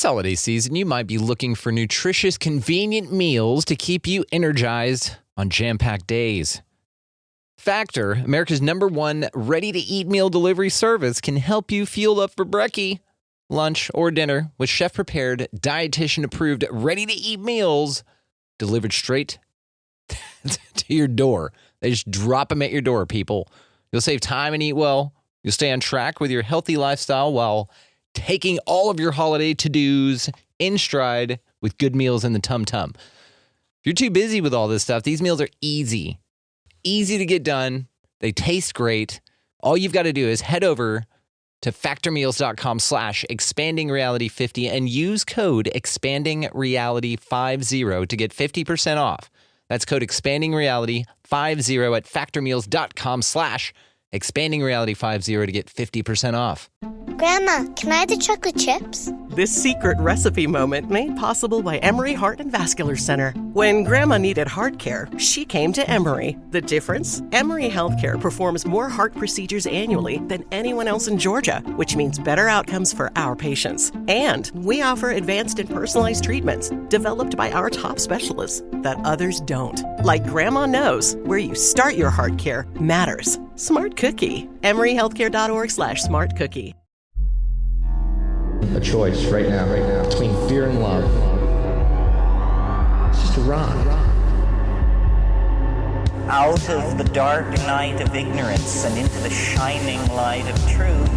holiday season, you might be looking for nutritious, convenient meals to keep you energized on jam-packed days. Factor, America's #1 ready-to-eat meal delivery service, can help you fuel up for brekkie, lunch, or dinner with chef-prepared, dietitian-approved, ready-to-eat meals delivered straight to your door. They just drop them at your door, people. You'll save time and eat well. You'll stay on track with your healthy lifestyle while taking all of your holiday to-dos in stride with good meals in the tum-tum. If you're too busy with all this stuff, these meals are easy to get done. They taste great. All you've got to do is head over to factormeals.com/expandingreality50 and use code expandingreality50 to get 50% off. That's code expandingreality50 at factormeals.com/expandingreality50 to get 50% off. Grandma, can I have the chocolate chips? This secret recipe moment made possible by Emory Heart and Vascular Center. When Grandma needed heart care, she came to Emory. The difference? Emory Healthcare performs more heart procedures annually than anyone else in Georgia, which means better outcomes for our patients. And we offer advanced and personalized treatments developed by our top specialists that others don't. Like Grandma knows, where you start your heart care matters. Smart Cookie. EmoryHealthcare.org/smartcookie. A choice right now, between fear and love. It's just a rock. Out of the dark night of ignorance and into the shining light of truth.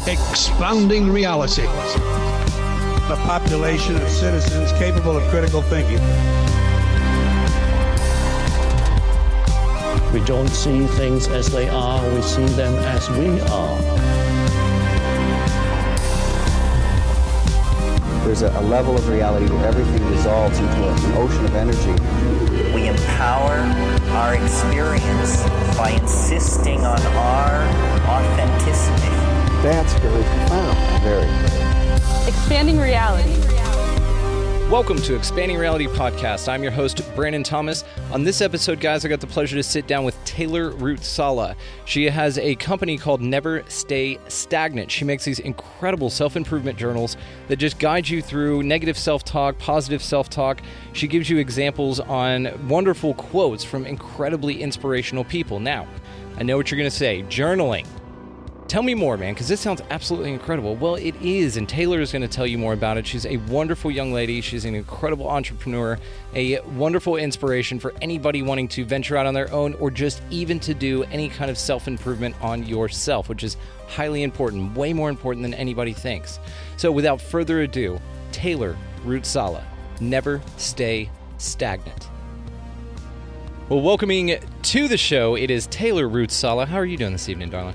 Expanding reality. A population of citizens capable of critical thinking. We don't see things as they are, we see them as we are. There's a level of reality where everything dissolves into an ocean of energy. We empower our experience by insisting on our authenticity. That's very profound. Very. Expanding reality. Welcome to Expanding Reality Podcast. I'm your host, Brandon Thomas. On this episode, guys, I got the pleasure to sit down with Taylor Ruotsala. She has a company called Never Stay Stagnant. She makes these incredible self-improvement journals that just guide you through negative self-talk, positive self-talk. She gives you examples on wonderful quotes from incredibly inspirational people. Now, I know what you're going to say, journaling. Tell me more, man, because this sounds absolutely incredible. Well, it is, and Taylor is going to tell you more about it. She's a wonderful young lady. She's an incredible entrepreneur, a wonderful inspiration for anybody wanting to venture out on their own or just even to do any kind of self-improvement on yourself, which is highly important, way more important than anybody thinks. So without further ado, Taylor Ruotsala, Never Stay Stagnant. Well, welcoming to the show, it is Taylor Ruotsala. How are you doing this evening, darling?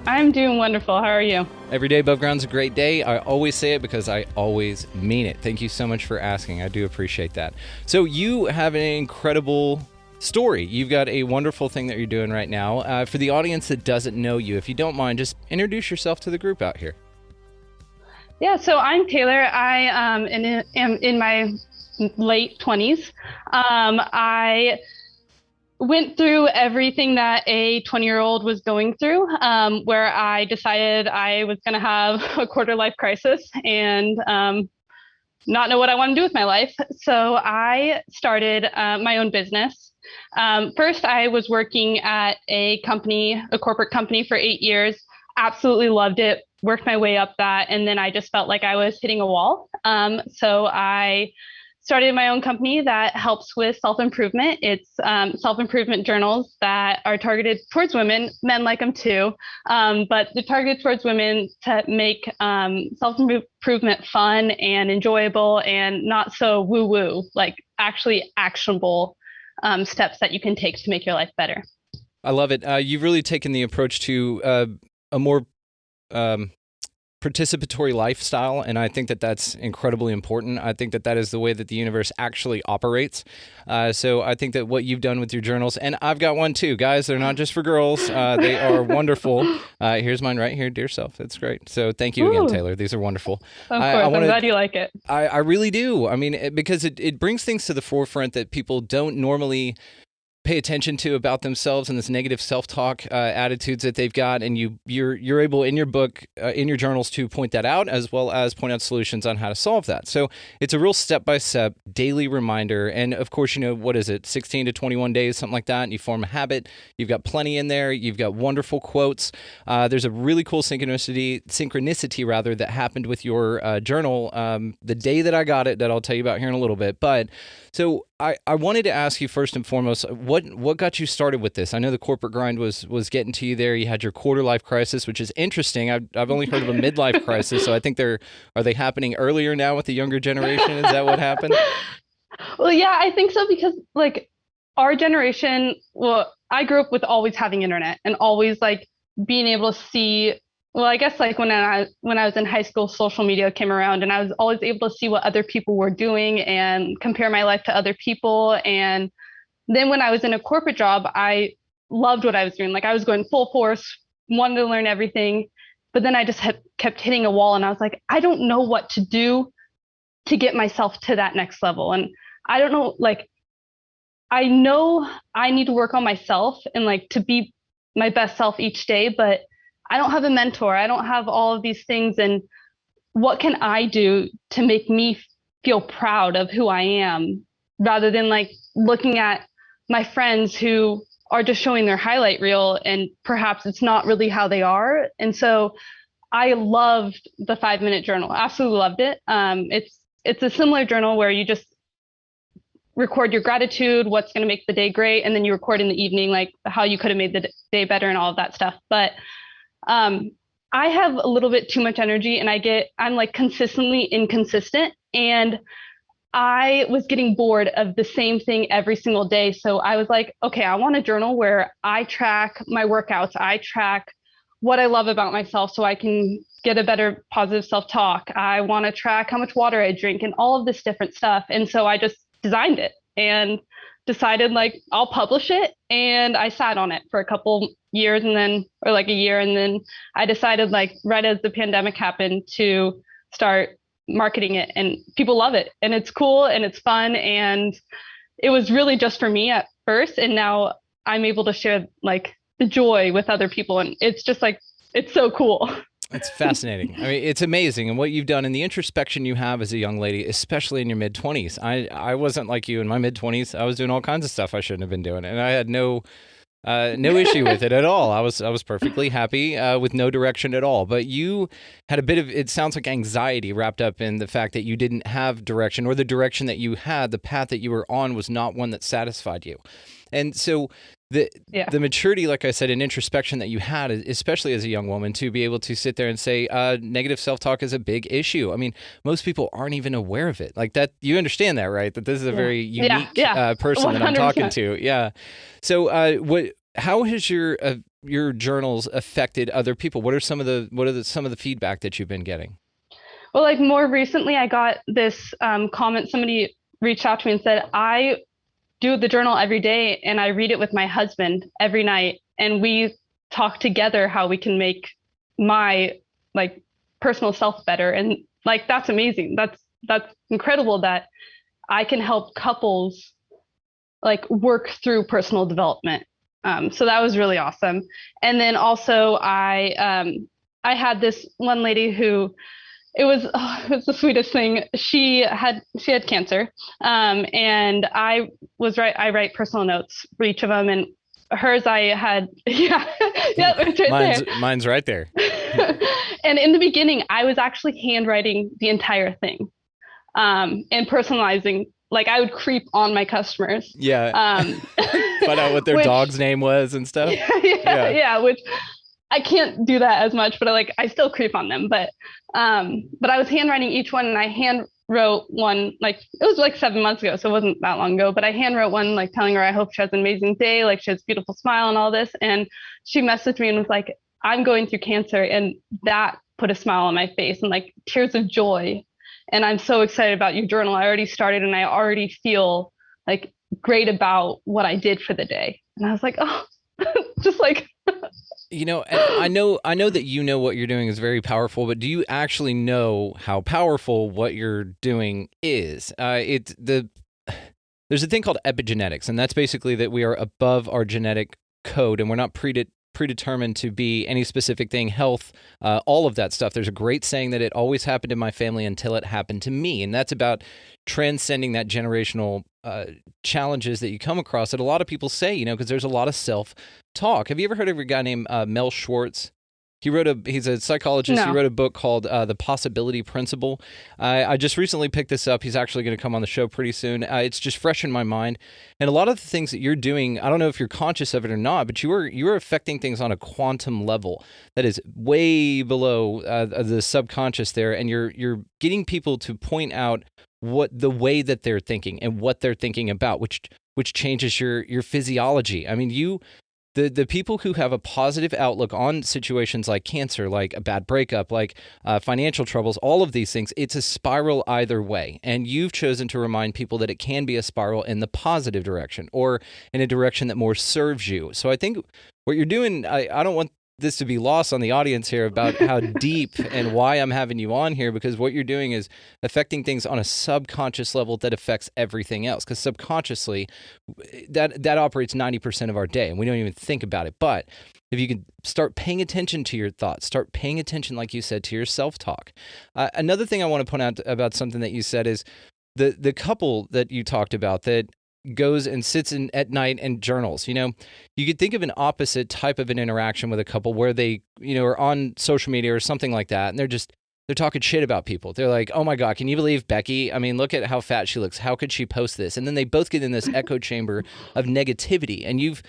I'm doing wonderful. How are you? Every day above ground's a great day. I always say it because I always mean it. Thank you so much for asking. I do appreciate that. So you have an incredible story. You've got a wonderful thing that you're doing right now. For the audience that doesn't know you, if you don't mind, just introduce yourself to the group out here. Yeah, so I'm Taylor. I am in my late 20s. I went through everything that a 20-year-old was going through, where I decided I was going to have a quarter-life crisis and not know what I want to do with my life. So I started my own business. First, I was working at a corporate company for 8 years, absolutely loved it, worked my way up that, and then I just felt like I was hitting a wall. So I started my own company that helps with self-improvement. It's self-improvement journals that are targeted towards women. Men like them too, but they're targeted towards women to make self-improvement fun and enjoyable and not so woo-woo, like actually actionable steps that you can take to make your life better. I love it. You've really taken the approach to a more participatory lifestyle, and I think that that's incredibly important. I think that that is the way that the universe actually operates. So I think that what you've done with your journals, and I've got one too, guys, they're not just for girls. They are wonderful. Here's mine right here, dear self. It's great. So thank you again, Taylor. These are wonderful. Of course, I'm glad you like it. I really do. I mean, because it brings things to the forefront that people don't normally pay attention to about themselves and this negative self-talk attitudes that they've got, and you're able in your book, in your journals, to point that out, as well as point out solutions on how to solve that. So it's a real step-by-step daily reminder. And of course, what is it, 16 to 21 days, something like that, and you form a habit. You've got plenty in there. You've got wonderful quotes. There's a really cool synchronicity rather, that happened with your journal the day that I got it, that I'll tell you about here in a little bit. But so I wanted to ask you first and foremost, what got you started with this? I know the corporate grind was getting to you there. You had your quarter life crisis, which is interesting. I've only heard of a midlife crisis, so I think are they happening earlier now with the younger generation? Is that what happened? Well, yeah, I think so, because like our generation, well, I grew up with always having internet and always like being able to see. Well, I guess like when I was in high school, social media came around, and I was always able to see what other people were doing and compare my life to other people. And then when I was in a corporate job, I loved what I was doing. Like I was going full force, wanted to learn everything, but then I just kept hitting a wall, and I was like, I don't know what to do to get myself to that next level. And I don't know, like, I know I need to work on myself and like to be my best self each day, but I don't have a mentor. I don't have all of these things. And what can I do to make me feel proud of who I am, rather than like looking at my friends who are just showing their highlight reel and perhaps it's not really how they are. And so I loved the 5-minute journal. Absolutely loved it. It's a similar journal where you just record your gratitude, what's going to make the day great, and then you record in the evening like how you could have made the day better and all of that stuff. But I have a little bit too much energy, and I'm like consistently inconsistent, and I was getting bored of the same thing every single day. So I was like, okay, I want a journal where I track my workouts, I track what I love about myself so I can get a better positive self-talk. I want to track how much water I drink and all of this different stuff. And so I just designed it and decided like I'll publish it, and I sat on it for a couple years, and then or like a year, and then I decided like right as the pandemic happened to start marketing it, and people love it, and it's cool and it's fun, and it was really just for me at first, and now I'm able to share like the joy with other people, and it's just like it's so cool. It's fascinating. I mean, it's amazing. And what you've done and the introspection you have as a young lady, especially in your mid-20s. I wasn't like you in my mid-20s. I was doing all kinds of stuff I shouldn't have been doing. And I had no issue with it at all. I was perfectly happy with no direction at all. But you had a bit of, it sounds like anxiety wrapped up in the fact that you didn't have direction, or the direction that you had, the path that you were on was not one that satisfied you. And so the maturity, like I said, and introspection that you had, especially as a young woman, to be able to sit there and say, negative self-talk is a big issue. I mean, most people aren't even aware of it. Like that, you understand that, right? That this is a very unique person 100%. That I'm talking to. Yeah. So how has your journals affected other people? What are some of the feedback that you've been getting? Well, like more recently, I got this comment. Somebody reached out to me and said, I do the journal every day, and I read it with my husband every night, and we talk together how we can make my like personal self better. And like that's amazing. That's incredible that I can help couples like work through personal development. So that was really awesome. And then also I had this one lady who it was the sweetest thing. She had cancer, and I write personal notes for each of them, and hers I had it's right mine's right there. And in the beginning, I was actually handwriting the entire thing, and personalizing. Like I would creep on my customers. Yeah. Find out what their dog's name was and stuff. Yeah. Which I can't do that as much, but I still creep on them. But I was handwriting each one, and I hand wrote one, like it was like 7 months ago, so it wasn't that long ago, but I hand wrote one like telling her I hope she has an amazing day, like she has a beautiful smile and all this. And she messaged me and was like, I'm going through cancer, and that put a smile on my face and like tears of joy. And I'm so excited about your journal. I already started, and I already feel like great about what I did for the day. And I was like, oh, just like You know, and I know that you know what you're doing is very powerful, but do you actually know how powerful what you're doing is? there's a thing called epigenetics, and that's basically that we are above our genetic code and we're not predetermined to be any specific thing, health, all of that stuff. There's a great saying that it always happened in my family until it happened to me. And that's about transcending that generational challenges that you come across that a lot of people say, because there's a lot of self-talk. Have you ever heard of a guy named Mel Schwartz? He's a psychologist. No. He wrote a book called The Possibility Principle. I just recently picked this up. He's actually going to come on the show pretty soon. It's just fresh in my mind. And a lot of the things that you're doing, I don't know if you're conscious of it or not, but you are affecting things on a quantum level that is way below the subconscious there. And you're getting people to point out what the way that they're thinking and what they're thinking about, which changes your physiology. I mean, The people who have a positive outlook on situations like cancer, like a bad breakup, like financial troubles, all of these things, it's a spiral either way. And you've chosen to remind people that it can be a spiral in the positive direction or in a direction that more serves you. So I think what you're doing, I don't want this to be lost on the audience here about how deep and why I'm having you on here, because what you're doing is affecting things on a subconscious level that affects everything else, because subconsciously that operates 90% of our day and we don't even think about it. But if you can start paying attention to your thoughts, start paying attention, like you said, to your self-talk. Another thing I want to point out about something that you said is the couple that you talked about that goes and sits at night and journals. You could think of an opposite type of an interaction with a couple where they, are on social media or something like that, and they're talking shit about people. They're like, oh my God, can you believe Becky? I mean, look at how fat she looks. How could she post this? And then they both get in this echo chamber of negativity, and you've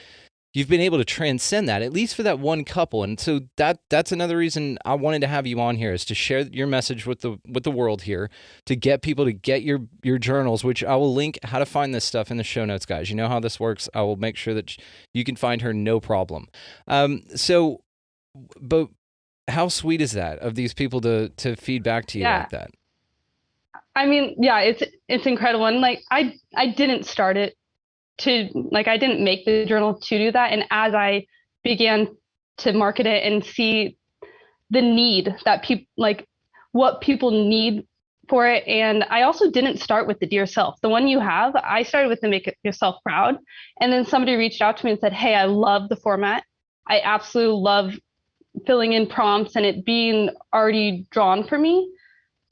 been able to transcend that, at least for that one couple. And so that's another reason I wanted to have you on here, is to share your message with the world here, to get people to get your journals, which I will link how to find this stuff in the show notes, guys. You know how this works. I will make sure that you can find her, no problem. But how sweet is that of these people to feed back to you like that? I mean, yeah, it's incredible. And like, I didn't start it I didn't make the journal to do that. And as I began to market it and see the need that people, like what people need for it. And I also didn't start with the Dear Self. The one you have, I started with the Make Yourself Proud. And then somebody reached out to me and said, hey, I love the format. I absolutely love filling in prompts and it being already drawn for me.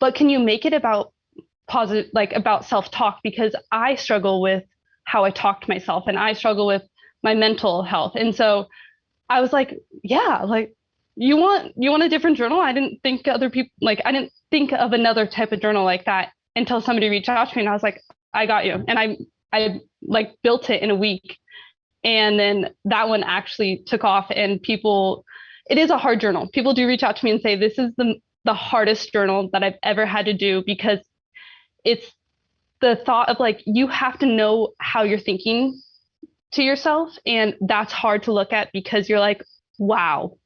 But can you make it about positive, like about self-talk? Because I struggle with how I talk to myself and I struggle with my mental health. And so I was like, yeah, like you want a different journal? I didn't think other people, I didn't think of another type of journal like that until somebody reached out to me, and I was like, I got you. And I like built it in a week. And then that one actually took off, and it is a hard journal. People do reach out to me and say, this is the hardest journal that I've ever had to do, because it's the thought of like, you have to know how you're thinking to yourself. And that's hard to look at, because you're like, wow,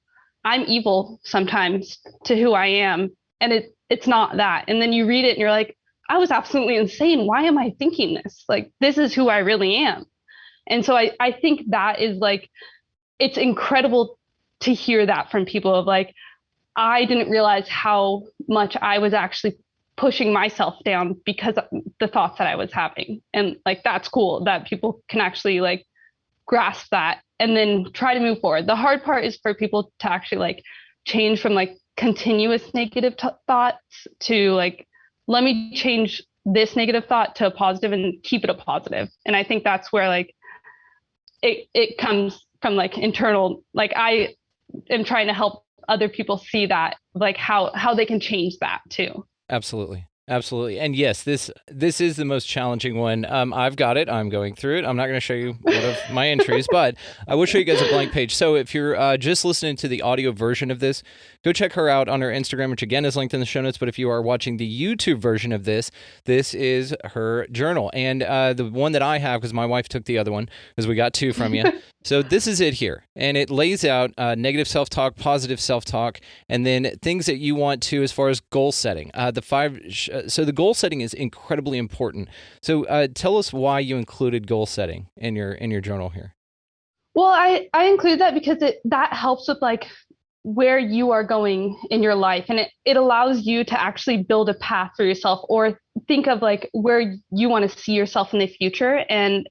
I'm evil sometimes to who I am. And it's not that. And then you read it and you're like, I was absolutely insane. Why am I thinking this? Like, this is who I really am. And so I think that is like, it's incredible to hear that from people of like, I didn't realize how much I was actually pushing myself down because of the thoughts that I was having. And like, that's cool that people can actually like grasp that and then try to move forward. The hard part is for people to actually like change from like continuous negative thoughts to like, let me change this negative thought to a positive and keep it a positive. And I think that's where like it comes from like internal, like I am trying to help other people see that, like how they can change that too. Absolutely. Absolutely. And yes, this is the most challenging one. I've got it. I'm going through it. I'm not going to show you one of my entries, but I will show you guys a blank page. So if you're just listening to the audio version of this, go check her out on her Instagram, which again is linked in the show notes. But if you are watching the YouTube version of this, this is her journal. And the one that I have, because my wife took the other one, because we got two from you. So this is it here. And it lays out negative self-talk, positive self-talk, and then things that you want to as far as goal setting. So the goal setting is incredibly important. So tell us why you included goal setting in your journal here. Well, I include that because that helps with like where you are going in your life, and it allows you to actually build a path for yourself, or think of like where you want to see yourself in the future. And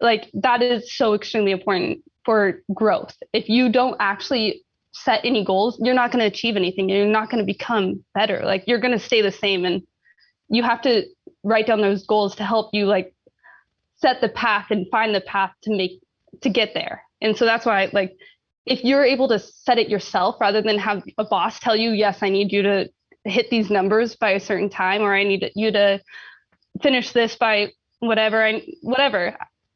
like that is so extremely important for growth. If you don't actually set any goals, you're not going to achieve anything. You're not going to become better. Like you're going to stay the same, and you have to write down those goals to help you like set the path and find the path to get there. And so that's why, like, if you're able to set it yourself rather than have a boss tell you, yes, I need you to hit these numbers by a certain time, or I need you to finish this by whatever.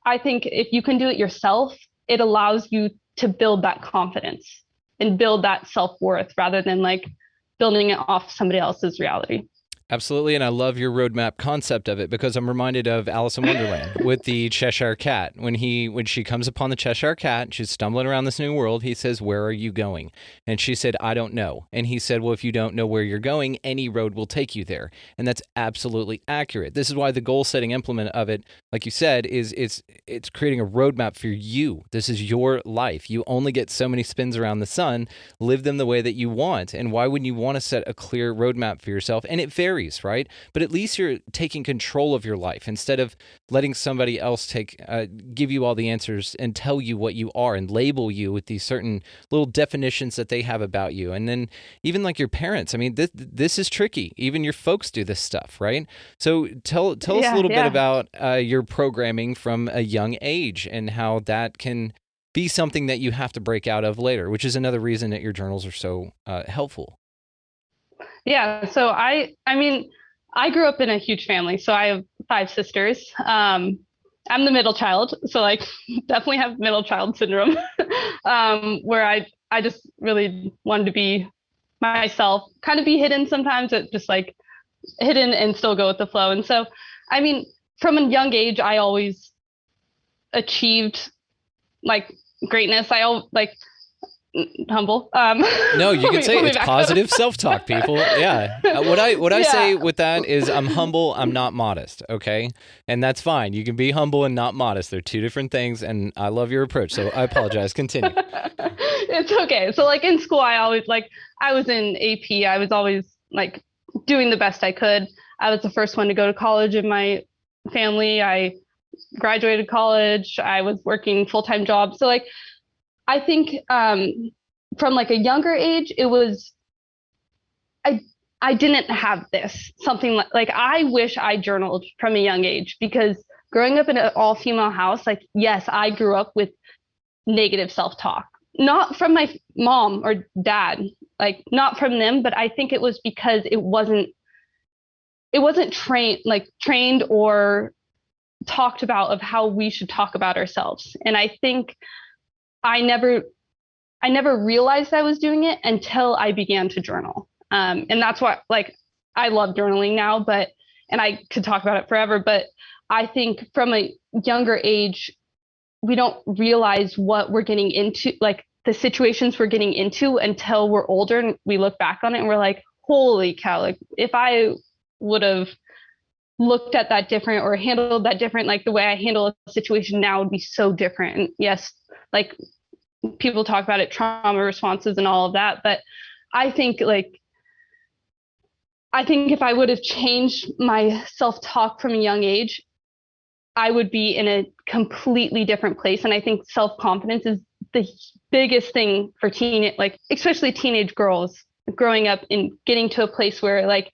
I think if you can do it yourself, it allows you to build that confidence and build that self-worth rather than like building it off somebody else's reality. Absolutely, and I love your roadmap concept of it, because I'm reminded of Alice in Wonderland with the Cheshire Cat. When she comes upon the Cheshire Cat, she's stumbling around this new world, he says, "Where are you going?" And she said, "I don't know." And he said, "Well, if you don't know where you're going, any road will take you there." And that's absolutely accurate. This is why the goal-setting implement of it, like you said, is it's creating a roadmap for you. This is your life. You only get so many spins around the sun. Live them the way that you want. And why wouldn't you want to set a clear roadmap for yourself? And it varies, right? But at least you're taking control of your life instead of letting somebody else give you all the answers and tell you what you are and label you with these certain little definitions that they have about you. And then even like your parents, I mean, this is tricky. Even your folks do this stuff, right? So tell us a little bit about your programming from a young age and how that can be something that you have to break out of later, which is another reason that your journals are so helpful. Yeah. So I mean, I grew up in a huge family. So I have 5 sisters. I'm the middle child. So like definitely have middle child syndrome, where I just really wanted to be myself, kind of be hidden sometimes, but just like hidden and still go with the flow. And so, I mean, from a young age, I always achieved like greatness. Humble. No, you can say it's positive self-talk, people. Yeah. What I say with that is I'm humble, I'm not modest, okay? And that's fine. You can be humble and not modest. They're 2 different things, and I love your approach, so I apologize. Continue. It's okay. So like in school, I was in AP. I was always like doing the best I could. I was the first one to go to college in my family. I graduated college. I was working full-time jobs. So like I think from like a younger age, it was, I didn't have this, something like I wish I journaled from a young age, because growing up in an all-female house, like, yes, I grew up with negative self-talk, not from my mom or dad, like not from them, but I think it was because it wasn't trained or talked about of how we should talk about ourselves. And I think I never realized I was doing it until I began to journal. And that's why, like, I love journaling now, and I could talk about it forever, but I think from a younger age, we don't realize what we're getting into, like the situations we're getting into, until we're older and we look back on it and we're like, holy cow, like if I would have looked at that different or handled that different, like the way I handle a situation now would be so different. And yes, like people talk about it, trauma responses and all of that. But I think if I would have changed my self-talk from a young age, I would be in a completely different place. And I think self-confidence is the biggest thing for especially teenage girls growing up and getting to a place where like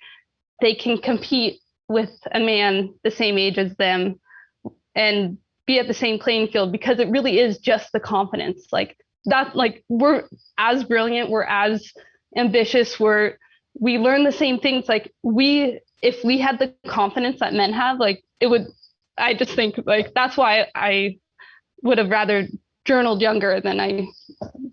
they can compete with a man the same age as them and be at the same playing field, because it really is just the confidence. Like that, like we're as brilliant, we're as ambitious, we learn the same things. Like if we had the confidence that men have, like I just think like that's why I would have rather journaled younger than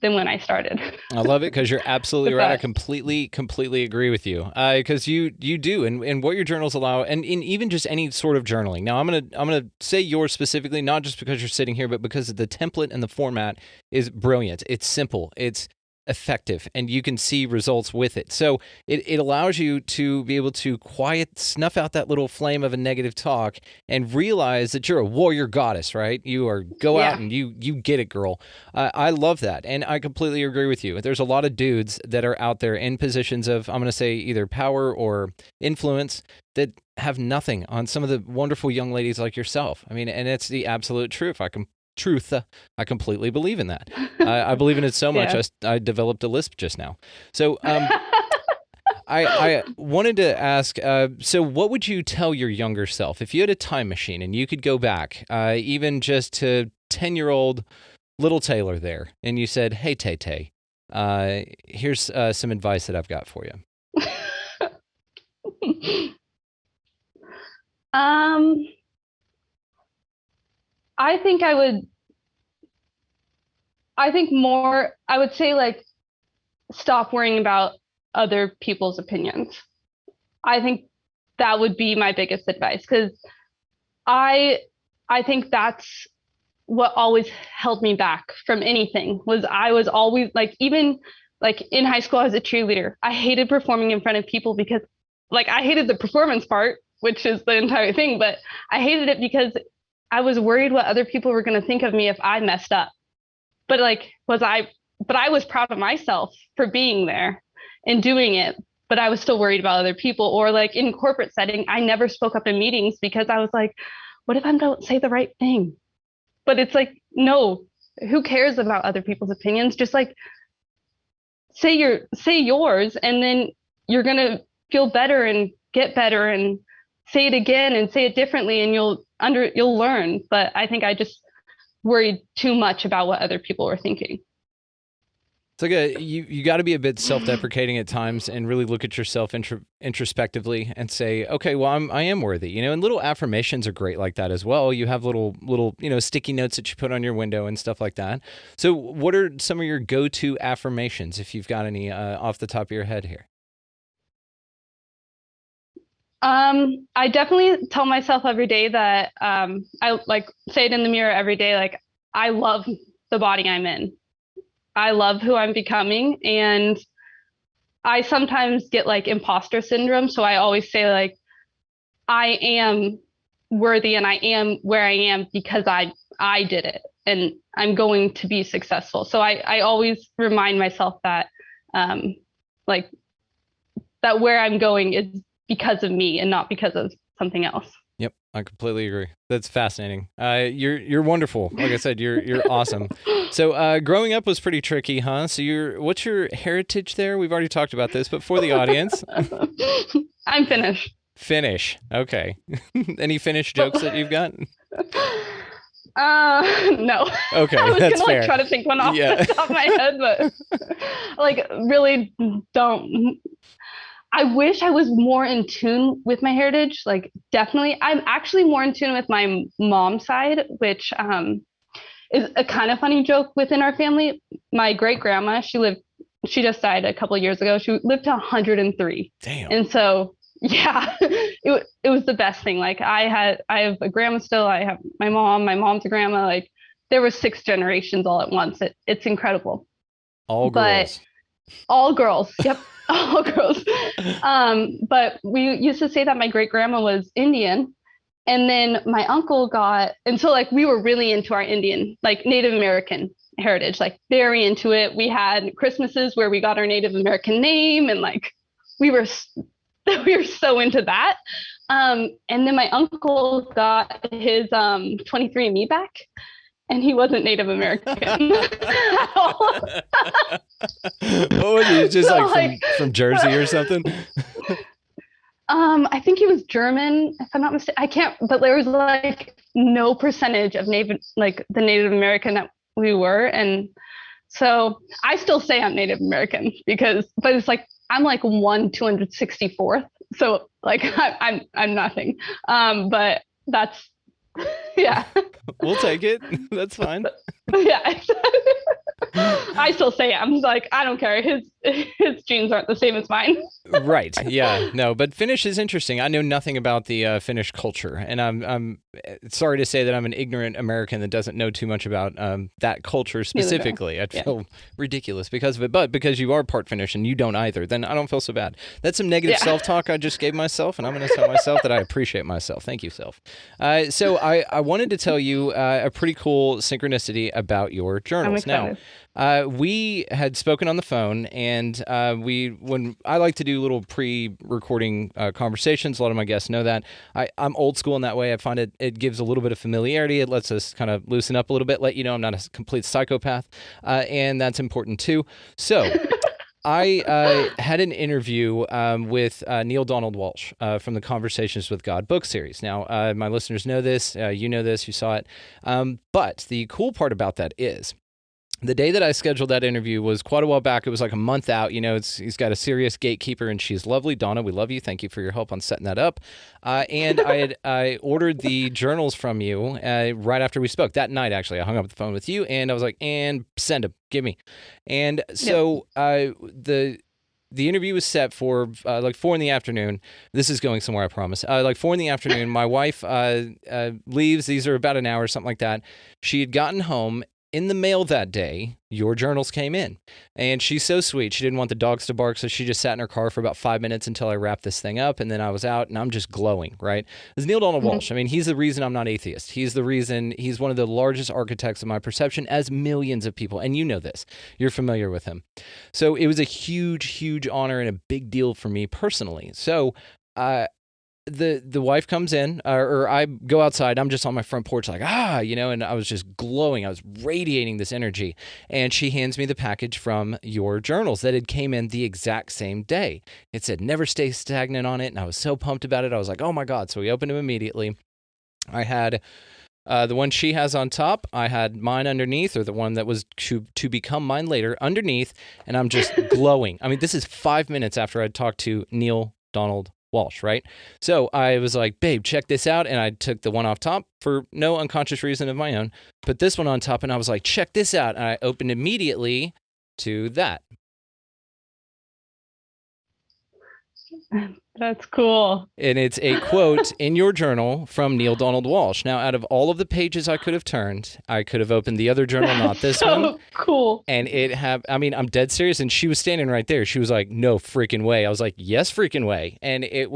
when I started. I love it, because you're absolutely right. I completely agree with you, because you do, and what your journals allow, and in even just any sort of journaling. Now I'm gonna say yours specifically, not just because you're sitting here, but because the template and the format is brilliant. It's simple. It's effective and you can see results with it. So it allows you to be able to snuff out that little flame of a negative talk and realize that you're a warrior goddess, right? You are out and you get it, girl. I love that. And I completely agree with you. There's a lot of dudes that are out there in positions of, I'm going to say, either power or influence that have nothing on some of the wonderful young ladies like yourself. I mean, and it's the absolute truth. I completely believe in that. I believe in it so much. I developed a lisp just now. So I wanted to ask, so what would you tell your younger self if you had a time machine and you could go back, even just to 10-year-old little Taylor there, and you said, hey, Tay-Tay, here's some advice that I've got for you. I would say like stop worrying about other people's opinions. I think that would be my biggest advice, because I think that's what always held me back from anything. Was I was always like, even like in high school, I was a cheerleader. I hated performing in front of people because like I hated the performance part, which is the entire thing, but I hated it because I was worried what other people were going to think of me if I messed up. But I was proud of myself for being there and doing it, but I was still worried about other people. Or like in corporate setting, I never spoke up in meetings because I was like, what if I don't say the right thing? But it's like, no, who cares about other people's opinions? Just like say yours, and then you're going to feel better and get better and say it again and say it differently, and you'll learn. But I think I just worried too much about what other people were thinking. It's like you got to be a bit self-deprecating at times and really look at yourself introspectively and say, okay, well, I am worthy, and little affirmations are great like that as well. You have little sticky notes that you put on your window and stuff like that. So what are some of your go-to affirmations, if you've got any off the top of your head here? I definitely tell myself every day that I like say it in the mirror every day, like I love the body I'm in. I love who I'm becoming, and I sometimes get like imposter syndrome. So I always say like, I am worthy and I am where I am because I did it and I'm going to be successful. So I always remind myself that like that where I'm going is because of me and not because of something else. Yep, I completely agree. That's fascinating. You're wonderful. Like I said, you're awesome. So growing up was pretty tricky, huh? So what's your heritage there? We've already talked about this, but for the audience, I'm Finnish. Finnish. Okay. Any Finnish jokes that you've got? No. Okay, I was that's gonna fair. Try to think one off the top of my head, but like really don't. I wish I was more in tune with my heritage. Like definitely, I'm actually more in tune with my mom's side, which is a kind of funny joke within our family. My great grandma, she just died a couple of years ago. She lived to 103. Damn. And so, yeah, it was the best thing. Like I have a grandma still. I have my mom's a grandma. Like there were 6 generations all at once. It's incredible. All girls. All girls. Yep. All girls. But we used to say that my great grandma was Indian. And then my uncle and so like we were really into our Indian, like Native American heritage, like very into it. We had Christmases where we got our Native American name, and like we were so into that. And then my uncle got his 23andMe back, and he wasn't Native American at all. What was he? Just so, from Jersey or something? I think he was German, if I'm not mistaken. I can't, but there was like no percentage of the Native American that we were. And so I still say I'm Native American but it's like, I'm like 1/264th. So like I'm nothing. But that's, yeah. We'll take it. That's fine. Yeah. I still say it. I'm like, I don't care. His genes aren't the same as mine. Right. Yeah. No, but Finnish is interesting. I know nothing about the Finnish culture, and I'm sorry to say that I'm an ignorant American that doesn't know too much about that culture specifically. I'd feel ridiculous because of it, but because you are part Finnish and you don't either, then I don't feel so bad. That's some negative self-talk I just gave myself, and I'm going to tell myself that I appreciate myself. Thank you, self. So I wanted to tell you a pretty cool synchronicity about your journals. Now, we had spoken on the phone, and when I like to do little pre-recording conversations, a lot of my guests know that. I'm old school in that way. I find it gives a little bit of familiarity. It lets us kind of loosen up a little bit, let you know I'm not a complete psychopath, and that's important too. So I had an interview with Neale Donald Walsch from the Conversations with God book series. Now, my listeners know this. You know this. You saw it. But the cool part about that is the day that I scheduled that interview was quite a while back. It was like a month out. You know, he's got a serious gatekeeper, and she's lovely. Donna, we love you. Thank you for your help on setting that up. And I ordered the journals from you right after we spoke. That night, actually, I hung up the phone with you, and I was like, and send them. Give me. And so the interview was set for like 4 p.m. This is going somewhere, I promise. Like 4 p.m. My wife leaves. These are about an hour, something like that. She had gotten home. In the mail that day, your journals came in. And she's so sweet. She didn't want the dogs to bark, so she just sat in her car for about 5 minutes until I wrapped this thing up, and then I was out, and I'm just glowing, right? It's Neale Donald Walsch. I mean, he's the reason I'm not atheist. He's the reason, he's one of the largest architects of my perception, as millions of people, and you know this. You're familiar with him. So it was a huge, huge honor and a big deal for me personally. So the wife comes in, or I go outside. I'm just on my front porch like, and I was just glowing. I was radiating this energy. And she hands me the package from your journals that had came in the exact same day. It said Never Stay Stagnant on it, and I was so pumped about it. I was like, oh my God. So we opened them immediately. I had the one she has on top. I had mine underneath, or the one that was to become mine later, underneath, and I'm just glowing. I mean, this is 5 minutes after I'd talked to Neale Donald Walsch, right? So I was like, babe, check this out. And I took the one off top for no unconscious reason of my own, put this one on top, and I was like, check this out. And I opened immediately to that. That's cool. And it's a quote in your journal from Neale Donald Walsch. Now, out of all of the pages I could have turned, I could have opened the other journal, not this one. Cool. And I'm dead serious. And she was standing right there. She was like, no freaking way. I was like, yes, freaking way. And it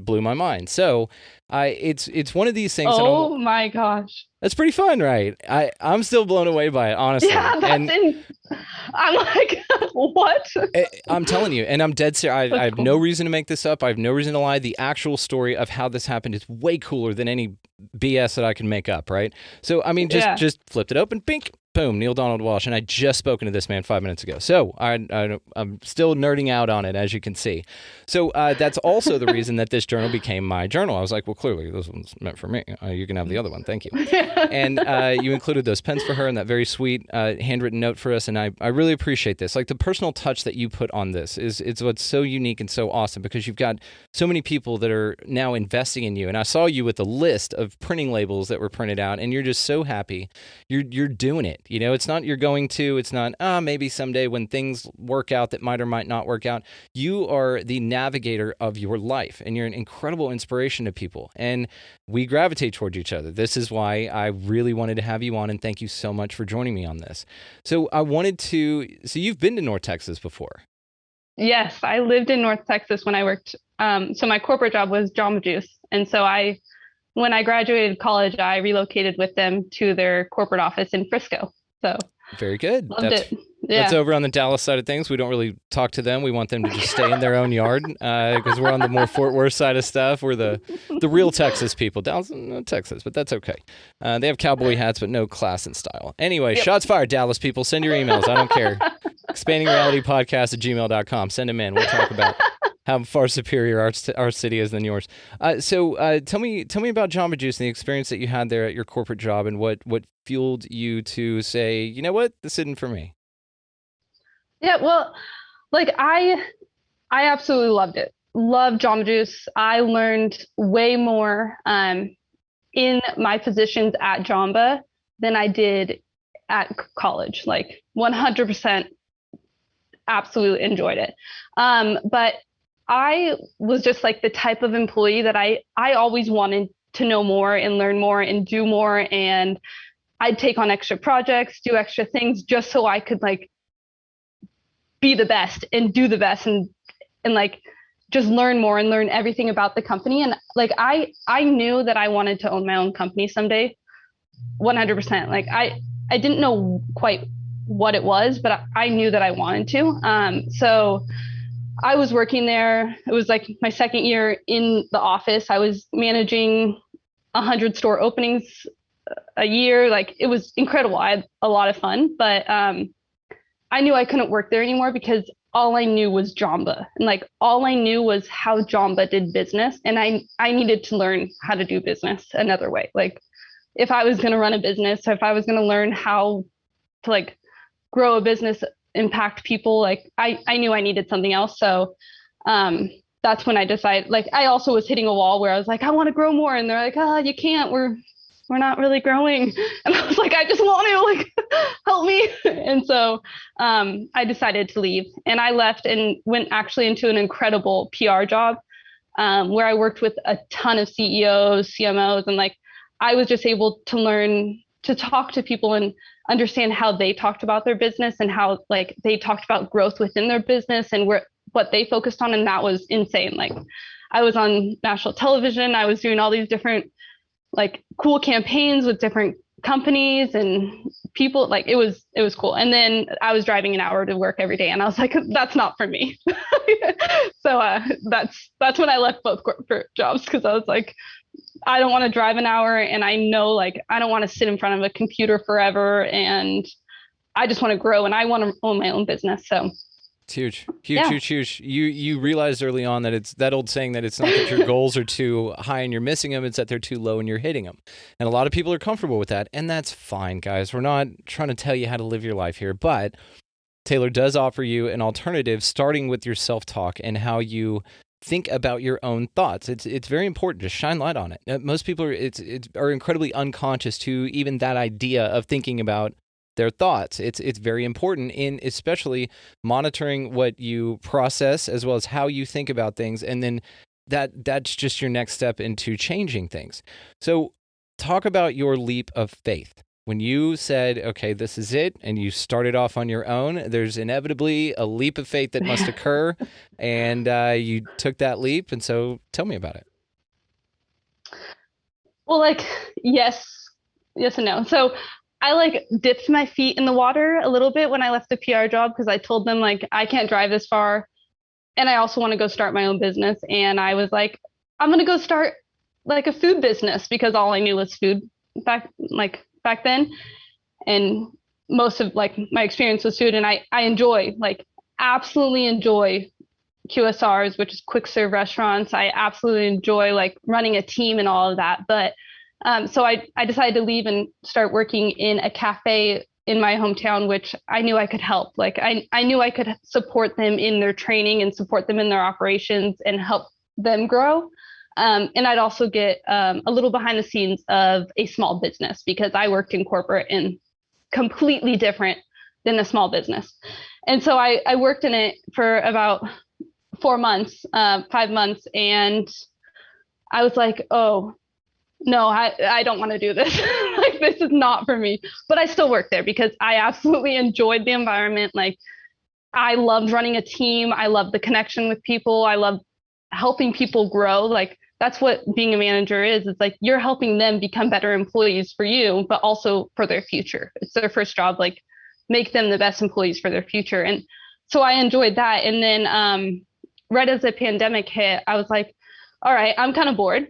blew my mind. So it's one of these things. Oh my gosh. That's pretty fun, right? I'm still blown away by it, honestly. Yeah, I'm like, what? I'm telling you, and I'm dead serious. I have no reason to make this up. I have no reason to lie. The actual story of how this happened is way cooler than any BS that I can make up, right? So, I mean, just flipped it open, bink, boom, Neale Donald Walsch. And I just spoken to this man 5 minutes ago. So I'm still nerding out on it, as you can see. So that's also the reason that this journal became my journal. I was like, well, clearly this one's meant for me. You can have the other one. Thank you. And you included those pens for her and that very sweet handwritten note for us. And I really appreciate this. Like, the personal touch that you put on this is what's so unique and so awesome, because you've got so many people that are now investing in you. And I saw you with a list of printing labels that were printed out, and you're just so happy. You're doing it. You know, it's not you're going to, it's not, maybe someday when things work out that might or might not work out. You are the navigator of your life, and you're an incredible inspiration to people. And we gravitate toward each other. This is why I really wanted to have you on, and thank you so much for joining me on this. So so you've been to North Texas before? Yes, I lived in North Texas when I worked. So my corporate job was Jamba Juice. And so when I graduated college, I relocated with them to their corporate office in Frisco. So very good. Loved it. Yeah. That's over on the Dallas side of things. We don't really talk to them. We want them to just stay in their own yard, because we're on the more Fort Worth side of stuff. We're the real Texas people. Dallas, not Texas, but that's okay. They have cowboy hats, but no class and style. Anyway, Shots fired, Dallas people. Send your emails. I don't care. expandingrealitypodcast@gmail.com. Send them in. We'll talk about how far superior our city is than yours. So tell me about Jamba Juice and the experience that you had there at your corporate job, and what fueled you to say, you know what, this isn't for me. Yeah, well, like I absolutely loved it. Loved Jamba Juice. I learned way more in my positions at Jamba than I did at college, like 100% absolutely enjoyed it. But I was just like the type of employee that I always wanted to know more and learn more and do more. And I'd take on extra projects, do extra things just so I could like be the best and do the best and like just learn more and learn everything about the company. And like I knew that I wanted to own my own company someday, 100%. Like I didn't know quite what it was, but I knew that I wanted to. So I was working there. It was like my second year in the office. I was managing 100 store openings a year. Like it was incredible. I had a lot of fun, but I knew I couldn't work there anymore because all I knew was Jamba. And like all I knew was how Jamba did business. And I needed to learn how to do business another way. Like if I was going to run a business, if I was going to learn how to like grow a business, impact people, like I knew I needed something else. So that's when I decided, like I also was hitting a wall where I was like, I want to grow more. And they're like, oh, you can't, we're not really growing. And I was like, I just want to like help me. And so I decided to leave, and I left and went actually into an incredible PR job where I worked with a ton of CEOs, CMOs, and like I was just able to learn to talk to people and understand how they talked about their business and how like they talked about growth within their business and what they focused on. And that was insane. Like I was on national television. I was doing all these different like cool campaigns with different companies and people. Like it was cool. And then I was driving an hour to work every day, and I was like, that's not for me. So that's when I left both corporate jobs, because I was like, I don't want to drive an hour, and I know like I don't want to sit in front of a computer forever, and I just want to grow and I want to own my own business. So it's huge. You realized early on that it's that old saying that it's not that your goals are too high and you're missing them, it's that they're too low and you're hitting them. And a lot of people are comfortable with that, and that's fine, guys. We're not trying to tell you how to live your life here, but Taylor does offer you an alternative, starting with your self-talk and how you think about your own thoughts. It's very important to shine light on it. Most people are incredibly unconscious to even that idea of thinking about their thoughts. It's very important in especially monitoring what you process as well as how you think about things, and then that's just your next step into changing things. So talk about your leap of faith. When you said, okay, this is it, and you started off on your own, there's inevitably a leap of faith that must occur, and you took that leap. And so tell me about it. Well, like, yes and no. So I like dipped my feet in the water a little bit when I left the PR job, because I told them like, I can't drive this far, and I also want to go start my own business. And I was like, I'm going to go start like a food business, because all I knew was food back then. And most of like my experience was food, and I absolutely enjoy QSRs, which is quick serve restaurants. I absolutely enjoy like running a team and all of that. But so I decided to leave and start working in a cafe in my hometown, which I knew I could help. Like I knew I could support them in their training and support them in their operations and help them grow. And I'd also get a little behind the scenes of a small business, because I worked in corporate and completely different than a small business. And so I worked in it for about 5 months, and I was like, oh, no, I don't want to do this. Like, this is not for me. But I still worked there because I absolutely enjoyed the environment. Like, I loved running a team. I loved the connection with people. I loved helping people grow. Like, that's what being a manager is. It's like you're helping them become better employees for you, but also for their future. It's their first job, like make them the best employees for their future. And so I enjoyed that. And then right as the pandemic hit, I was like, all right, I'm kind of bored.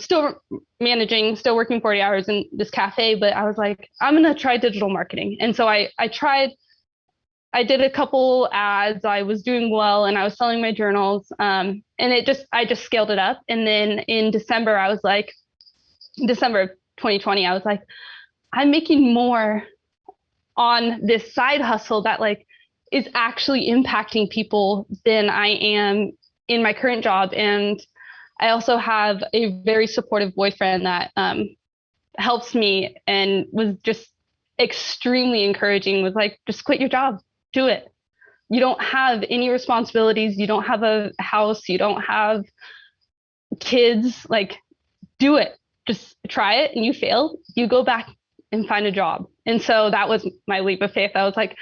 Still managing, still working 40 hours in this cafe, but I was like, I'm going to try digital marketing. And so I did a couple ads. I was doing well, and I was selling my journals. And I just scaled it up. And then in December of 2020, I was like, I'm making more on this side hustle that like is actually impacting people than I am in my current job. And I also have a very supportive boyfriend that helps me and was just extremely encouraging, was like, just quit your job, do it. You don't have any responsibilities. You don't have a house. You don't have kids. Like, do it. Just try it. And you fail, you go back and find a job. And so that was my leap of faith. I was like,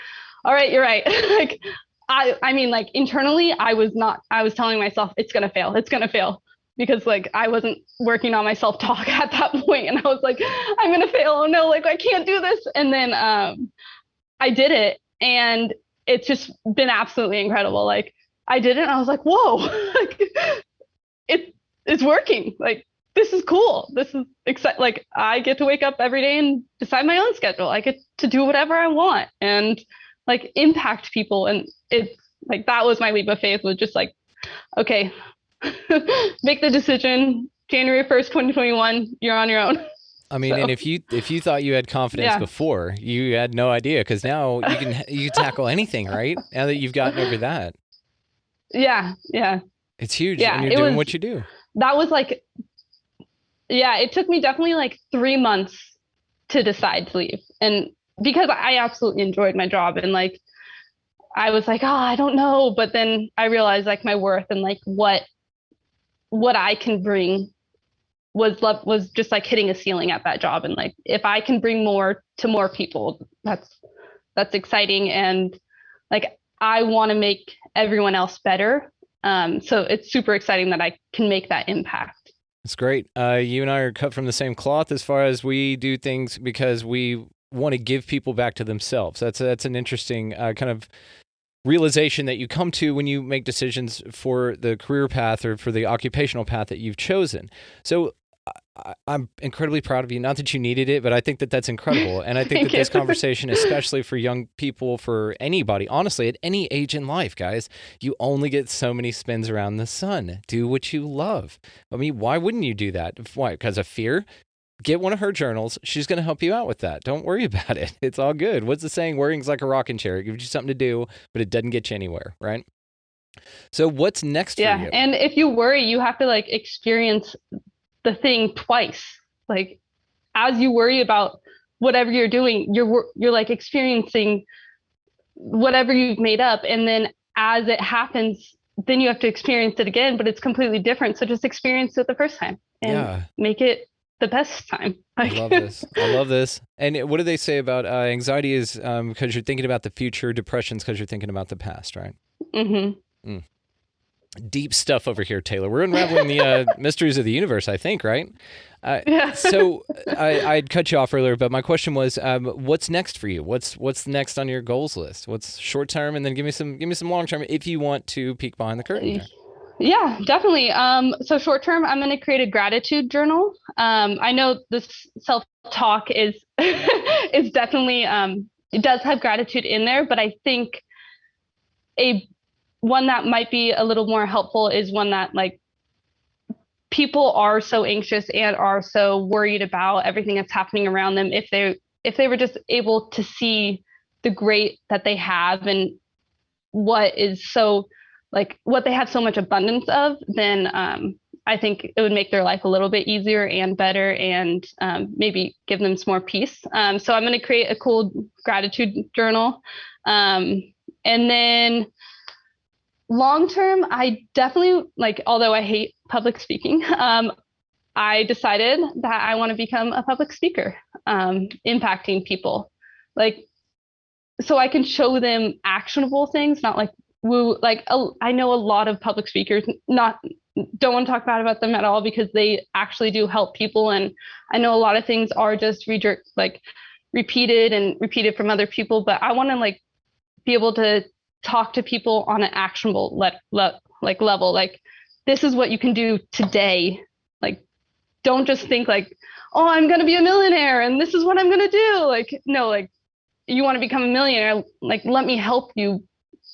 all right, you're right. Like, I mean, like internally, I was telling myself it's going to fail. It's going to fail, because like I wasn't working on my self-talk at that point. And I was like, I'm going to fail. Oh no, like I can't do this. And then I did it, and it's just been absolutely incredible. Like I did it and I was like, whoa, like it's working. Like, this is cool. This is exciting. Like, I get to wake up every day and decide my own schedule. I get to do whatever I want and like impact people. And it's like, that was my leap of faith, was just like, okay, make the decision. January 1st, 2021, you're on your own. I mean, and if you thought you had confidence before, you had no idea, because now you can tackle anything, right? Now that you've gotten over that. Yeah. It's huge. Yeah, and you're doing what you do. That was like, yeah, it took me definitely like 3 months to decide to leave. And because I absolutely enjoyed my job, and like, I was like, oh, I don't know. But then I realized like my worth and like what I can bring was just like hitting a ceiling at that job. And like, if I can bring more to more people, that's exciting. And like, I want to make everyone else better. So it's super exciting that I can make that impact. It's great. You and I are cut from the same cloth as far as we do things because we want to give people back to themselves. That's an interesting kind of realization that you come to when you make decisions for the career path or for the occupational path that you've chosen. So I'm incredibly proud of you. Not that you needed it, but I think that that's incredible. And I think that this conversation, especially for young people, for anybody, honestly, at any age in life, guys, you only get so many spins around the sun. Do what you love. I mean, why wouldn't you do that? Why? Because of fear? Get one of her journals. She's going to help you out with that. Don't worry about it. It's all good. What's the saying? Worrying's like a rocking chair. It gives you something to do, but it doesn't get you anywhere, right? So what's next for you? Yeah, and if you worry, you have to like experience the thing twice. Like, as you worry about whatever you're doing, you're like experiencing whatever you've made up, and then as it happens, then you have to experience it again, but it's completely different. So just experience it the first time and make it the best time. I love this. I love this. And what do they say about anxiety is because you're thinking about the future, depression's because you're thinking about the past, right? Mm-hmm. Deep stuff over here, Taylor. We're unraveling the mysteries of the universe, I think, right? Yeah. So I'd cut you off earlier, but my question was, what's next for you? What's next on your goals list? What's short term, and then give me some long term if you want to peek behind the curtain there. Yeah, definitely. So short term, I'm going to create a gratitude journal. I know this self-talk is is definitely it does have gratitude in there, but I think one that might be a little more helpful is one that like people are so anxious and are so worried about everything that's happening around them. If they were just able to see the great that they have and what is so like what they have so much abundance of, then I think it would make their life a little bit easier and better, and maybe give them some more peace. So I'm going to create a cool gratitude journal. And then long term, I definitely although I hate public speaking, I decided that I want to become a public speaker, impacting people, so I can show them actionable things, not woo. I know a lot of public speakers, don't want to talk bad about them at all, because they actually do help people. And I know a lot of things are just repeated from other people, but I want to be able to talk to people on an actionable level. This is what you can do today. Don't just think oh, I'm going to be a millionaire and this is what I'm going to do. No, you want to become a millionaire. Let me help you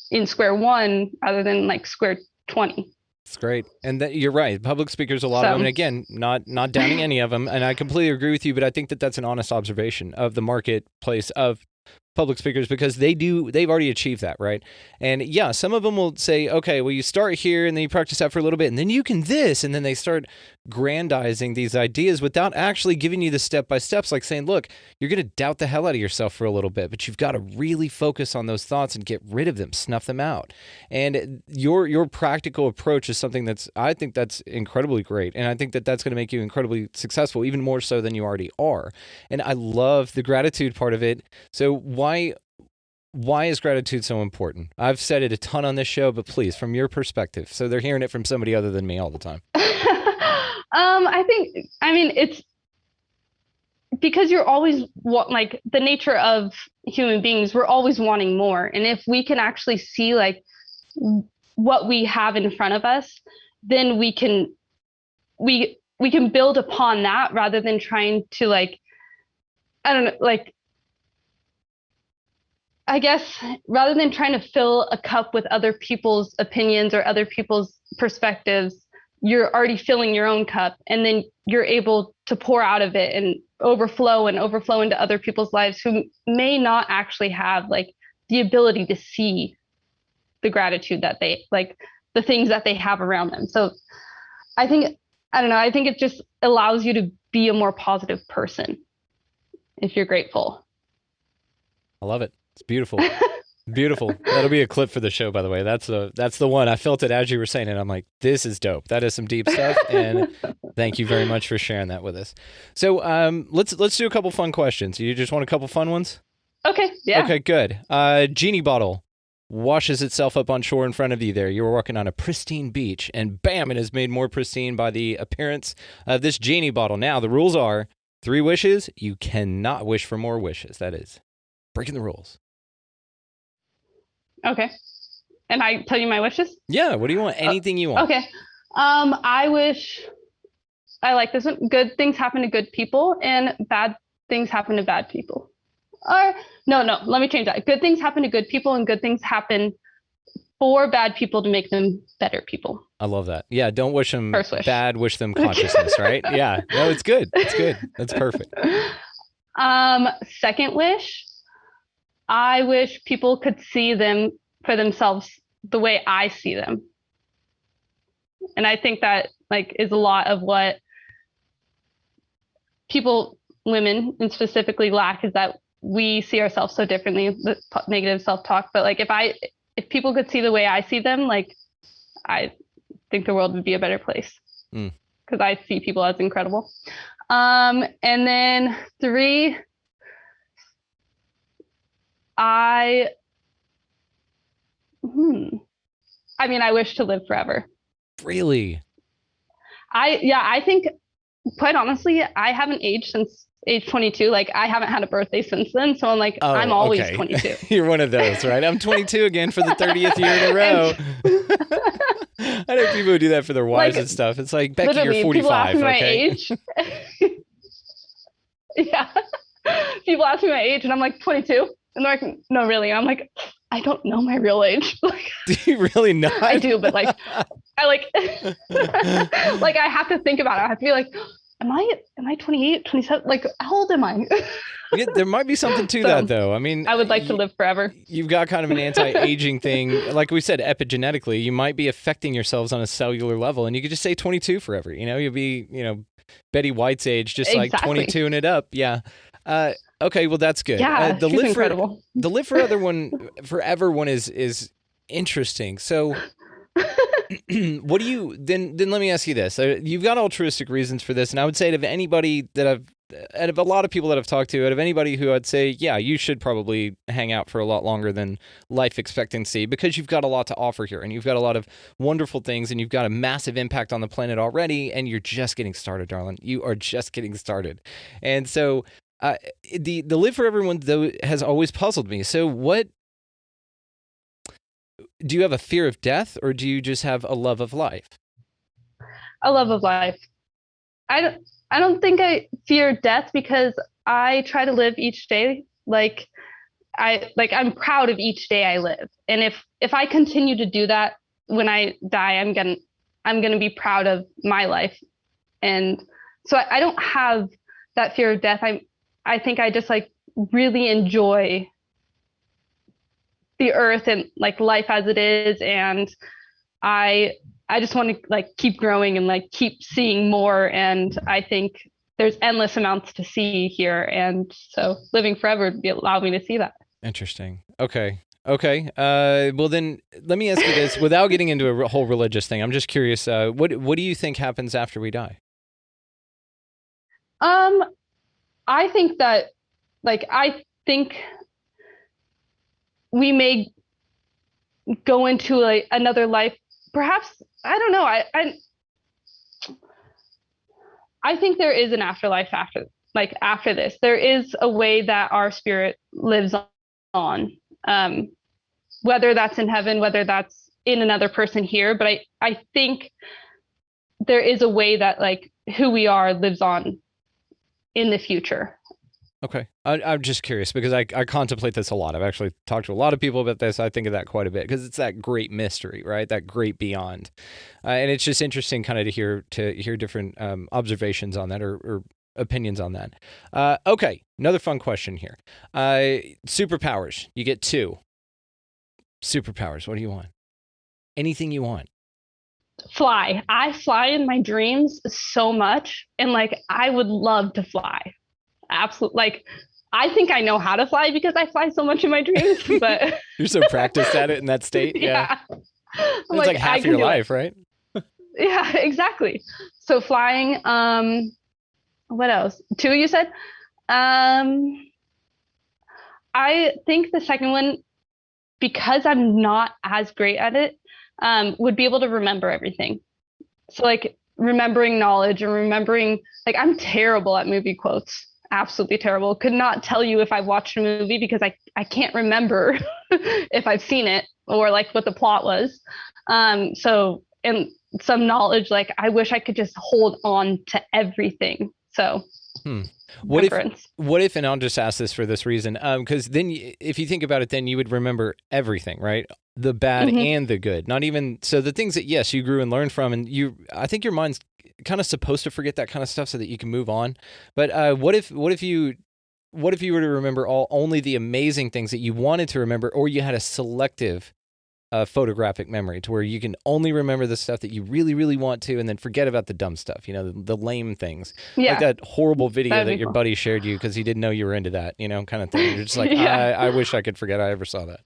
in square one rather than square 20. It's great. And you're right. Public speakers, a lot of them, and again, not downing any of them. And I completely agree with you, but I think that that's an honest observation of the marketplace of public speakers because they've already achieved that, right? And yeah, some of them will say, okay, well, you start here and then you practice that for a little bit and then you can this, and then they start grandizing these ideas without actually giving you the step-by-steps, like saying, look, you're going to doubt the hell out of yourself for a little bit, but you've got to really focus on those thoughts and get rid of them, snuff them out. And your practical approach is something I think that's incredibly great, and I think that's going to make you incredibly successful, even more so than you already are. And I love the gratitude part of it. So why is gratitude so important? I've said it a ton on this show, but please, from your perspective, so they're hearing it from somebody other than me all the time. It's because you're always like the nature of human beings, we're always wanting more. And if we can actually see like what we have in front of us, then we can build upon that rather than trying to rather than trying to fill a cup with other people's opinions or other people's perspectives, you're already filling your own cup, and then you're able to pour out of it and overflow into other people's lives who may not actually have like the ability to see the gratitude that they like, the things that they have around them. So I think it just allows you to be a more positive person if you're grateful. I love it. It's beautiful. Beautiful. That'll be a clip for the show, by the way. That's the one. I felt it as you were saying it. I'm like, this is dope. That is some deep stuff. And thank you very much for sharing that with us. So let's do a couple fun questions. You just want a couple fun ones? Okay. Yeah. Okay, good. Genie bottle washes itself up on shore in front of you there. You were walking on a pristine beach, and bam, it is made more pristine by the appearance of this genie bottle. Now, the rules are 3 wishes. You cannot wish for more wishes. That is breaking the rules. Okay. And I tell you my wishes? Yeah. What do you want? Anything you want. Okay. I like this one. Good things happen to good people and bad things happen to bad people. Or no, let me change that. Good things happen to good people and good things happen for bad people to make them better people. I love that. Yeah. Don't wish them bad, wish them consciousness, right? Yeah. No, it's good. It's good. That's perfect. Second wish. I wish people could see them for themselves the way I see them. And I think that like is a lot of what women and specifically lack, is that we see ourselves so differently, the negative self-talk. But like if people could see the way I see them, like I think the world would be a better place because I see people as incredible. And then 3, I wish to live forever. Really? I think, quite honestly, I haven't aged since age 22. Like, I haven't had a birthday since then. So I'm like, I'm always 22. You're one of those, right? I'm 22 again for the 30th year in a row. I know people who do that for their wives and stuff. It's like, Becky, you're 45. People ask me my okay? age. Yeah. People ask me my age and I'm like, 22. And they're like, no, really. And I'm like, I don't know my real age. Like, do you really not? I do, but like, I like, like I have to think about it. I have to be like, am I 28, 27? Like, how old am I? Yeah, there might be something to that, though. I mean, I would like to live forever. You've got kind of an anti-aging thing. Like we said, epigenetically, you might be affecting yourselves on a cellular level, and you could just say 22 forever. You know, you'll be, Betty White's age, just like 22 and it up. Yeah. Okay, well, that's good. Yeah, the she's live incredible. The live forever one is interesting. So what do you then let me ask you this. You've got altruistic reasons for this, and I would say out of anybody out of a lot of people that I've talked to, out of anybody who I'd say, yeah, you should probably hang out for a lot longer than life expectancy, because you've got a lot to offer here, and you've got a lot of wonderful things, and you've got a massive impact on the planet already, and you're just getting started, darling. You are just getting started. And so the live for everyone, though, has always puzzled me. So what do you have, a fear of death, or do you just have a love of life? A love of life. I don't think I fear death, because I try to live each day I'm proud of each day I live. And if I continue to do that when I die, I'm gonna be proud of my life. And so I don't have that fear of death. I think I just like really enjoy the earth and like life as it is, and I just want to like keep growing and like keep seeing more, and I think there's endless amounts to see here, and so living forever would allow me to see that. Interesting. Okay. Well, then let me ask you this without getting into a whole religious thing. I'm just curious. What do you think happens after we die? I think that, like, I think we may go into another life. Perhaps, I don't know. I think there is an afterlife after this. There is a way that our spirit lives on. Whether that's in heaven, whether that's in another person here, but I think there is a way that like who we are lives on in the future. Okay. I'm just curious because I contemplate this a lot. I've actually talked to a lot of people about this. I think of that quite a bit because it's that great mystery, right? That great beyond. And it's just interesting kind of to hear different observations on that or opinions on that. Okay. Another fun question here. Superpowers. You get 2 superpowers. What do you want? Anything you want. Fly. I fly in my dreams so much, and like I would love to fly. Absolutely. Like I think I know how to fly because I fly so much in my dreams, but you're so practiced at it in that state. Yeah. It's like half your life, right? Yeah, exactly. So flying, what else? 2 you said? I think the second one, because I'm not as great at it, would be able to remember everything. So like remembering knowledge and remembering, like I'm terrible at movie quotes. Absolutely terrible. Could not tell you if I've watched a movie because I can't remember if I've seen it or like what the plot was. So, and some knowledge, like I wish I could just hold on to everything. So what if, and I'll just ask this for this reason, because then if you think about it, then you would remember everything, right? The bad and the good, not even, so the things that, yes, you grew and learned from, and I think your mind's kind of supposed to forget that kind of stuff so that you can move on. But what if you were to remember only the amazing things that you wanted to remember, or you had a selective photographic memory to where you can only remember the stuff that you really, really want to, and then forget about the dumb stuff, the lame things. Yeah. Like that horrible video that your buddy shared you because he didn't know you were into that, kind of thing. You're just like, yeah. I wish I could forget I ever saw that.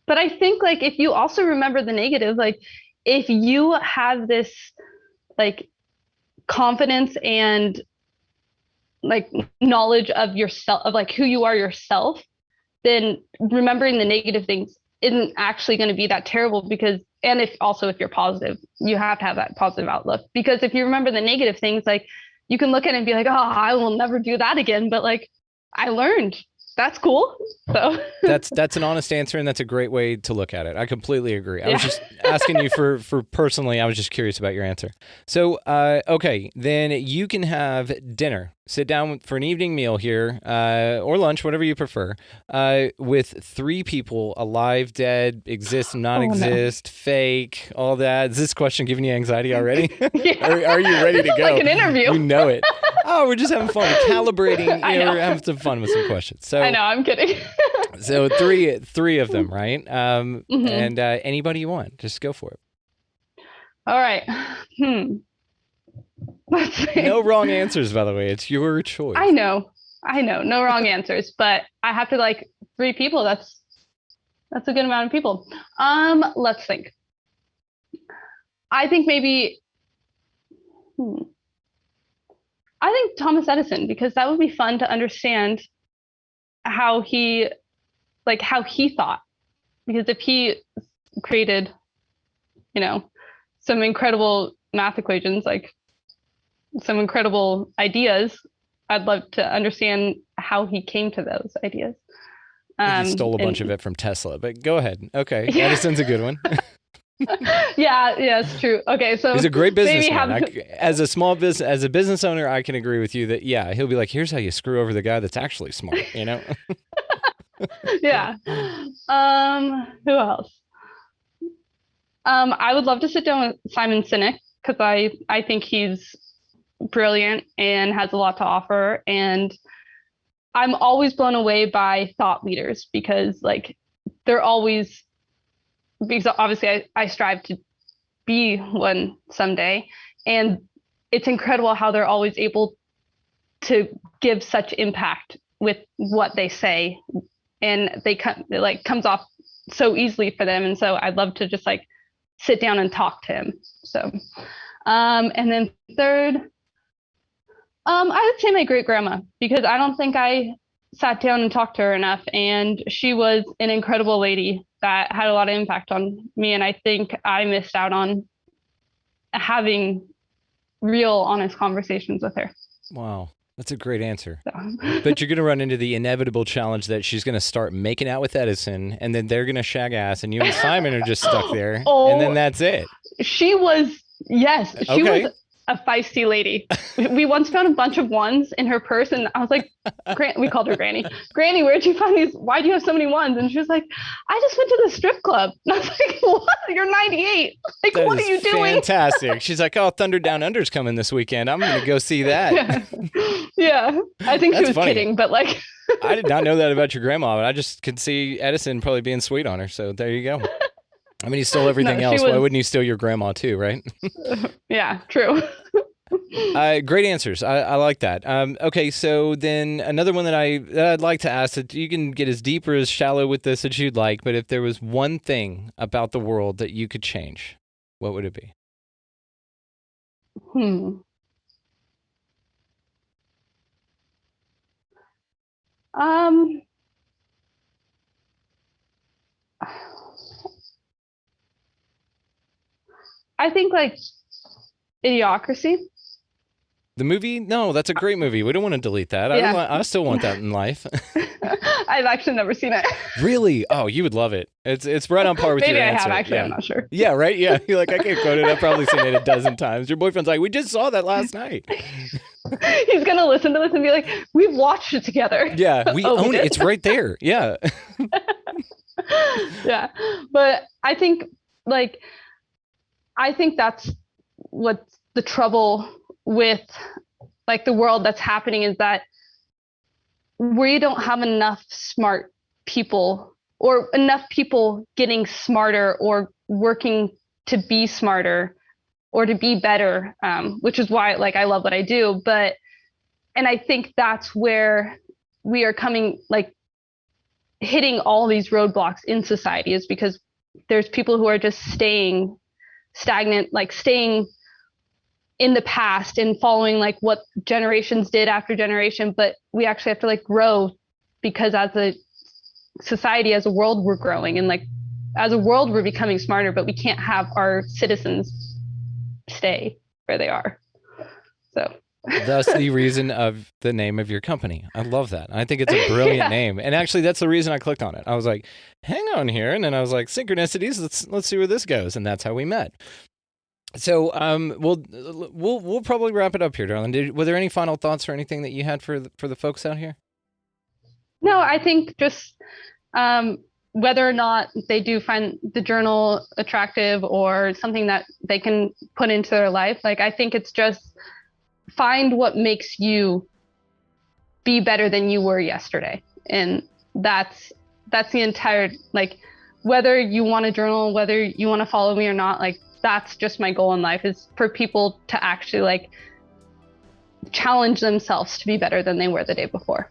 But I think like if you also remember the negative, like if you have this like confidence and like knowledge of yourself, of like who you are yourself, then remembering the negative things isn't actually going to be that terrible because, and if you're positive, you have to have that positive outlook, because if you remember the negative things, like you can look at it and be like, oh, I will never do that again. But like, I learned. That's cool. So that's an honest answer, and that's a great way to look at it. I completely agree. I was just asking you for personally, I was just curious about your answer. So, okay, then you can have dinner. Sit down for an evening meal here, or lunch, whatever you prefer, with 3 people, alive, dead, exist, non-exist, fake, all that. Is this question giving you anxiety already? Yeah. Are you ready to go? Like an interview. You know it. Oh, we're just having fun, calibrating. We're having some fun with some questions. So I know, I'm kidding. So three of them, right? And anybody you want, just go for it. All right. Let's see. No wrong answers, by the way. It's your choice. I know. No wrong answers, but I have to like 3 people. That's a good amount of people. Let's think. I think maybe. I think Thomas Edison, because that would be fun to understand how he thought. Because if he created, some incredible math equations, like some incredible ideas, I'd love to understand how he came to those ideas. He stole a bunch of it from Tesla, but go ahead. Okay, yeah. Edison's a good one. Yeah, it's true. Okay, so he's a great businessman. As a business owner, I can agree with you that he'll be like, here's how you screw over the guy that's actually smart, Yeah. Who else? I would love to sit down with Simon Sinek because I think he's brilliant and has a lot to offer, and I'm always blown away by thought leaders because like they're always, because obviously I strive to be one someday, and it's incredible how they're always able to give such impact with what they say, and it like comes off so easily for them. And so I'd love to just like sit down and talk to him. So and then third, I would say my great grandma, because I don't think I sat down and talked to her enough, and she was an incredible lady that had a lot of impact on me, and I think I missed out on having real honest conversations with her. Wow. That's a great answer. So. But you're going to run into the inevitable challenge that she's going to start making out with Edison, and then they're going to shag ass, and you and Simon are just stuck there, and then that's it. She was a feisty lady. We once found a bunch of ones in her purse, and I was like, we called her Granny. Granny, where'd you find these? Why do you have so many ones? And she was like, I just went to the strip club. And I was like, what? You're 98. Like, what are you doing? Fantastic. She's like, oh, Thunder Down Under's coming this weekend. I'm going to go see that. Yeah. I think she was funny. kidding, but like. I did not know that about your grandma, but I just could see Edison probably being sweet on her. So there you go. I mean, he stole everything else. Why wouldn't he steal your grandma too, right? Yeah, true. Great answers. I like that. Okay, so then another one that I'd like to ask, that you can get as deep or as shallow with this as you'd like, but if there was one thing about the world that you could change, what would it be? I think like Idiocracy. The movie? No, that's a great movie. We don't want to delete that. Yeah. I still want that in life. I've actually never seen it. Really? Oh, you would love it. It's right on par with Maybe your I answer. have, actually. Yeah. I'm not sure. Yeah, right? Yeah. You're like, I can't quote it. I've probably seen it a dozen times. Your boyfriend's like, we just saw that last night. He's going to listen to this and be like, we've watched it together. Yeah, we own it. It's right there. Yeah. Yeah. But I think that's what's the trouble with like the world that's happening, is that we don't have enough smart people, or enough people getting smarter or working to be smarter or to be better, which is why like I love what I do. And I think that's where we are hitting all these roadblocks in society, is because there's people who are just staying stagnant, like staying in the past and following like what generations did after generation. But we actually have to like grow, because as a society, as a world, we're growing, and like as a world we're becoming smarter, but we can't have our citizens stay where they are. So that's the reason of the name of your company. I love that. I think it's a brilliant name. And actually that's the reason I clicked on it. I was like, hang on here. And then I was like, synchronicities, let's see where this goes. And that's how we met. So we'll probably wrap it up here, darling. Were there any final thoughts or anything that you had for the folks out here? No, I think just whether or not they do find the journal attractive or something that they can put into their life, like I think it's just find what makes you be better than you were yesterday. And that's the entire, like, whether you want to journal, whether you want to follow me or not, like that's just my goal in life, is for people to actually like challenge themselves to be better than they were the day before.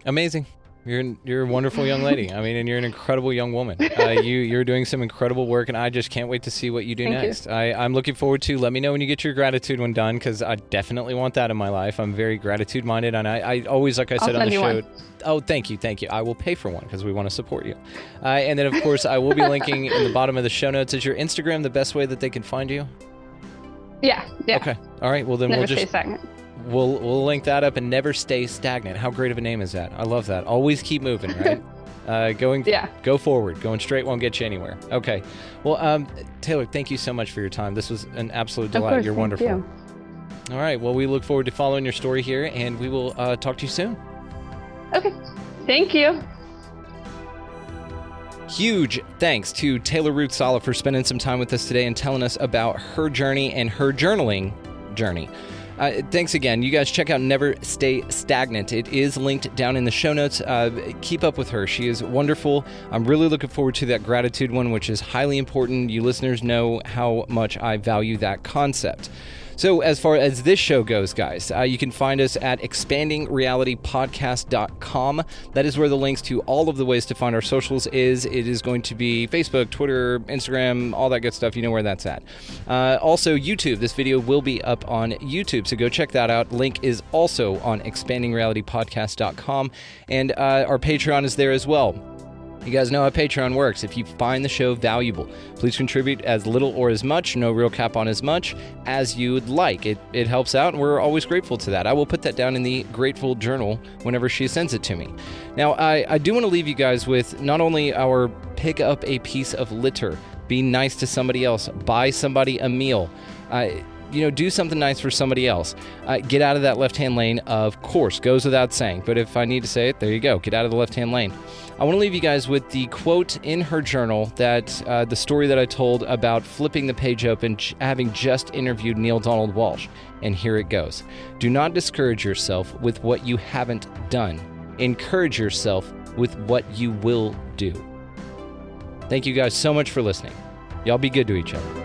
Amazing. You're a wonderful young lady. I mean, and you're an incredible young woman. You're doing some incredible work, and I just can't wait to see what you do next. I'm looking forward to. Let me know when you get your gratitude one done, because I definitely want that in my life. I'm very gratitude minded, and I always, like I said on the show. Oh, thank you. I will pay for one because we want to support you. And then, of course, I will be linking in the bottom of the show notes. Is your Instagram the best way that they can find you? Yeah. Okay. All right. Well, then Never Stay Stagnant. We'll link that up, and Never Stay Stagnant. How great of a name is that? I love that. Always keep moving, right? Go forward. Going straight won't get you anywhere. Okay. Well, Taylor, thank you so much for your time. This was an absolute delight. Of course, You're wonderful. You. All right. Well, we look forward to following your story here, and we will talk to you soon. Okay. Thank you. Huge thanks to Taylor Ruotsala for spending some time with us today and telling us about her journey and her journaling journey. Thanks again. You guys check out Never Stay Stagnant. It is linked down in the show notes. Keep up with her. She is wonderful. I'm really looking forward to that gratitude one, which is highly important. You listeners know how much I value that concept. So as far as this show goes, guys, you can find us at expandingrealitypodcast.com. That is where the links to all of the ways to find our socials is. It is going to be Facebook, Twitter, Instagram, all that good stuff. You know where that's at. Also, YouTube. This video will be up on YouTube, so go check that out. Link is also on expandingrealitypodcast.com, and our Patreon is there as well. You guys know how Patreon works. If you find the show valuable, please contribute as little or as much, no real cap on as much, as you would like. It helps out, and we're always grateful to that. I will put that down in the grateful journal whenever she sends it to me. Now, I do want to leave you guys with not only our pick up a piece of litter, be nice to somebody else, buy somebody a meal, do something nice for somebody else. Get out of that left-hand lane, of course, goes without saying. But if I need to say it, there you go. Get out of the left-hand lane. I want to leave you guys with the quote in her journal that the story that I told about flipping the page open, having just interviewed Neil Donald Walsch. And here it goes. Do not discourage yourself with what you haven't done. Encourage yourself with what you will do. Thank you guys so much for listening. Y'all be good to each other.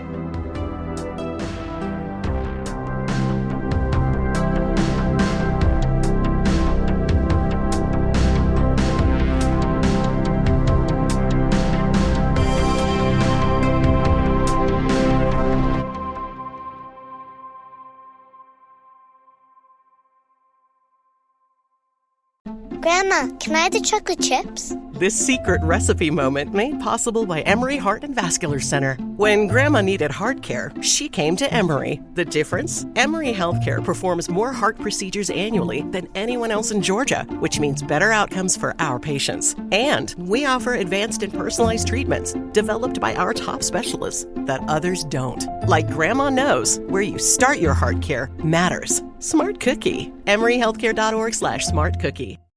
Grandma, can I have the chocolate chips? This secret recipe moment made possible by Emory Heart and Vascular Center. When Grandma needed heart care, she came to Emory. The difference? Emory Healthcare performs more heart procedures annually than anyone else in Georgia, which means better outcomes for our patients. And we offer advanced and personalized treatments developed by our top specialists that others don't. Like Grandma knows, where you start your heart care matters. Smart Cookie. EmoryHealthcare.org/smartcookie.